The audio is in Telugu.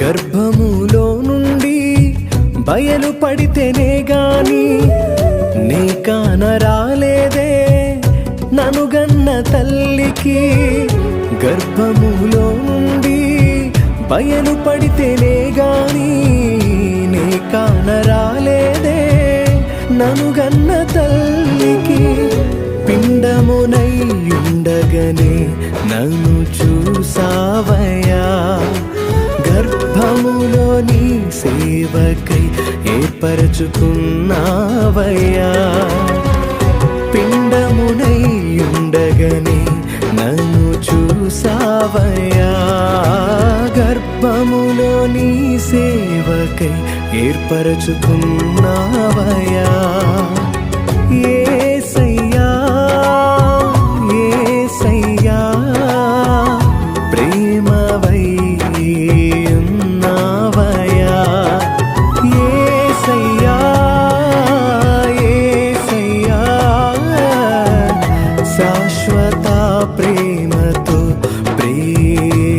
గర్భములో నుండి బయలు పడితేనే గాని నీ కానరాలేదే ననుగన్న తల్లికి. గర్భములో నుండి బయలు పడితేనే గాని నీ కానరాలేదే ననుగన్న తల్లికి. పిండమునై ఉండగనే నన్ను చూసావయ్యా, గర్భములో నీ సేవకై ఏర్పరచుకున్నావయ్యా. పిండమునై ఉండగనే నన్ను చూసావయ్యా, గర్భములో నీ సేవకై ఏర్పరచుకున్నావయ్యా. యేసయ్యా యేసయ్యా ప్రేమవై ఉన్నావయ్యా. యేసయ్యా యేసయ్యా శాశ్వత ప్రేమతో ప్రేమించుచున్నావయ్యా.